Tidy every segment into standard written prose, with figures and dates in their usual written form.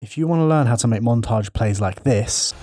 If you want to learn how to make montage plays like this,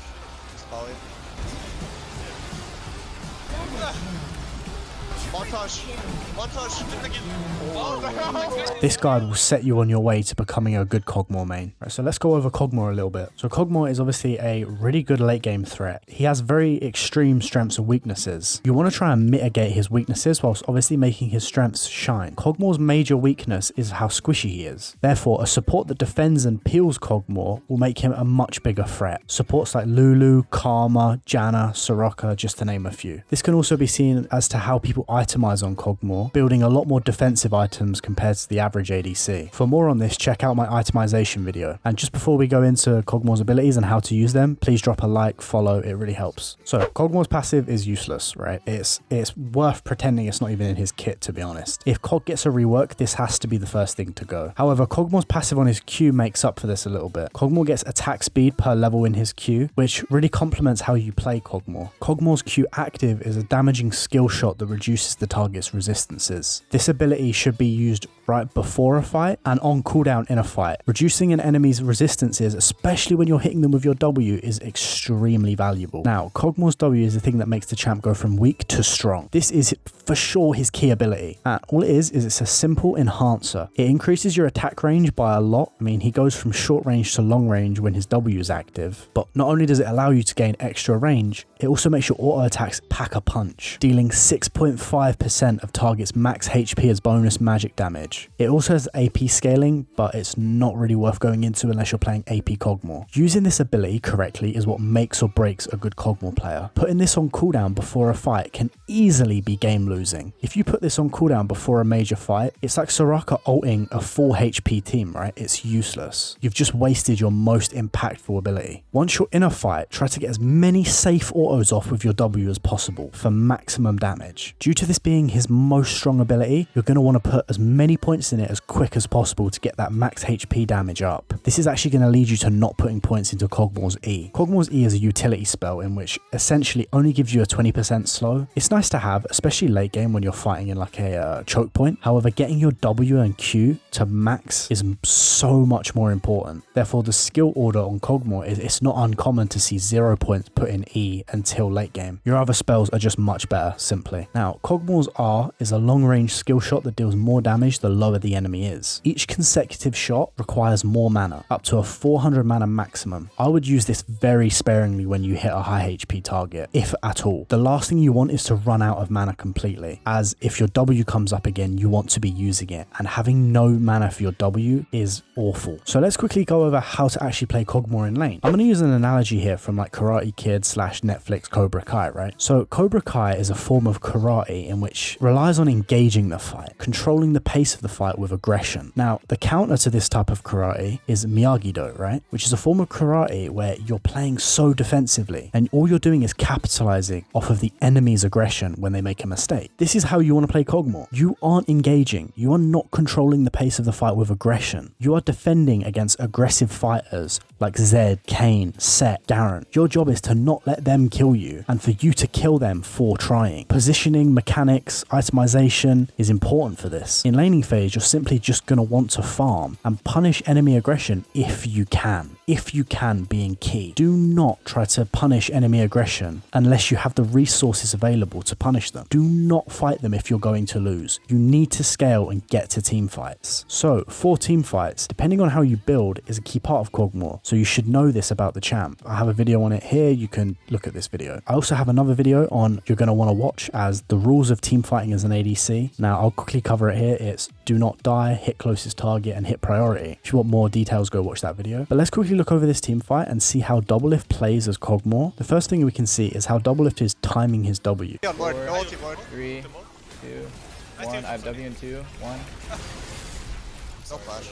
this guide will set you on your way to becoming a good Kog'Maw main. Right, so let's go over Kog'Maw a little bit. So Kog'Maw is obviously a really good late game threat. He has very extreme strengths and weaknesses. You want to try and mitigate his weaknesses whilst obviously making his strengths shine. Kog'Maw's major weakness is how squishy he is. Therefore, a support that defends and peels Kog'Maw will make him a much bigger threat. Supports like Lulu, Karma, Janna, Soraka, just to name a few. This can also be seen as to how people itemize on Kog'Maw, building a lot more defensive items compared to the average ADC. For more on this, check out my itemization video. And just before we go into Kog'Maw's abilities and how to use them, please drop a like, follow, it really helps. So Kog'Maw's passive is useless, right? It's worth pretending it's not even in his kit, to be honest. If Kog gets a rework, this has to be the first thing to go. However, Kog'Maw's passive on his Q makes up for this a little bit. Kog'Maw gets attack speed per level in his Q, which really complements how you play Kog'Maw. Kog'Maw's Q active is a damaging skill shot that reduces the target's resistances. This ability should be used right before a fight and on cooldown in a fight. Reducing an enemy's resistances, especially when you're hitting them with your W, is extremely valuable. Now, Kog'Maw's W is the thing that makes the champ go from weak to strong. This is for sure his key ability. And all it is it's a simple enhancer. It increases your attack range by a lot. I mean, he goes from short range to long range when his W is active. But not only does it allow you to gain extra range, it also makes your auto attacks pack a punch, dealing 6.5% of target's max HP as bonus magic damage. It also has AP scaling, but it's not really worth going into unless you're playing AP Kog'Maw. Using this ability correctly is what makes or breaks a good Kog'Maw player. Putting this on cooldown before a fight can easily be game losing. If you put this on cooldown before a major fight, it's like Soraka ulting a full HP team, right? It's useless. You've just wasted your most impactful ability. Once you're in a fight, try to get as many safe autos off with your W as possible for maximum damage. Due to this being his most strong ability, you're going to want to put as many points in it as quick as possible to get that max HP damage up. This is actually going to lead you to not putting points into Kog'Maw's E. Kog'Maw's E is a utility spell in which essentially only gives you a 20% slow. It's nice to have, especially late game when you're fighting in like a choke point. However, getting your W and Q to max is so much more important. Therefore, the skill order on Kog'Maw is it's not uncommon to see 0 points put in E until late game. Your other spells are just much better, simply. Now, Kog'Maw's R is a long range skill shot that deals more damage the lower the enemy is. Each consecutive shot requires more mana, up to a 400 mana maximum. I would use this very sparingly when you hit a high HP target, if at all. The last thing you want is to run out of mana completely, as if your W comes up again, you want to be using it, and having no mana for your W is awful. So let's quickly go over how to actually play Kog'Maw in lane. I'm going to use an analogy here from like Karate Kid / Netflix Cobra Kai, right? So Cobra Kai is a form of karate in which relies on engaging the fight, controlling the pace of the fight with aggression. Now, the counter to this type of karate is Miyagi-Do, right? Which is a form of karate where you're playing so defensively and all you're doing is capitalizing off of the enemy's aggression when they make a mistake. This is how you want to play Kog'Maw. You aren't engaging. You are not controlling the pace of the fight with aggression. You are defending against aggressive fighters like Zed, Kane, Set, Garen. Your job is to not let them kill you and for you to kill them for trying. Positioning, mechanics, itemization is important for this. In laning phase, you're simply just going to want to farm and punish enemy aggression if you can. If you can being key. Do not try to punish enemy aggression unless you have the resources available to punish them. Do not fight them if you're going to lose. You need to scale and get to team fights. So for team fights, depending on how you build is a key part of Kog'Maw. So you should know this about the champ. I have a video on it here. You can look at this video. I also have another video on you're going to want to watch as the rules of team fighting as an ADC. Now I'll quickly cover it here. It's do not die, hit closest target, and hit priority. If you want more details, go watch that video. But let's quickly look over this team fight and see how Doublelift plays as Kog'Maw. The first thing we can see is how Doublelift is timing his W. 3, 2, 1. I have W in 2, 1. No flash.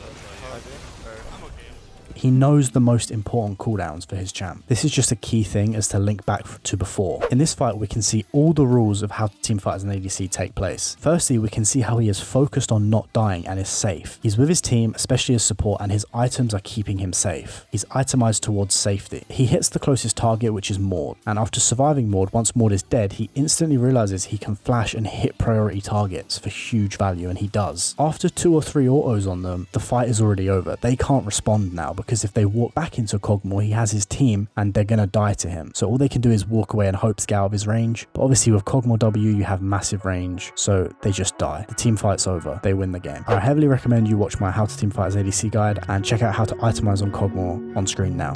He knows the most important cooldowns for his champ. This is just a key thing as to link back to before. In this fight, we can see all the rules of how team fight as an ADC take place. Firstly, we can see how he is focused on not dying and is safe. He's with his team, especially as support, and his items are keeping him safe. He's itemized towards safety. He hits the closest target, which is Maud. And after surviving Maud, once Maud is dead, he instantly realizes he can flash and hit priority targets for huge value, and he does. After 2 or 3 autos on them, the fight is already over. They can't respond now because if they walk back into Kog'Maw, he has his team and they're going to die to him. So all they can do is walk away and hope to get out of his range. But obviously with KOGMAW W, you have massive range, so they just die. The team fight's over. They win the game. I heavily recommend you watch my How to Team Fight as ADC guide and check out how to itemize on KOGMAW on screen now.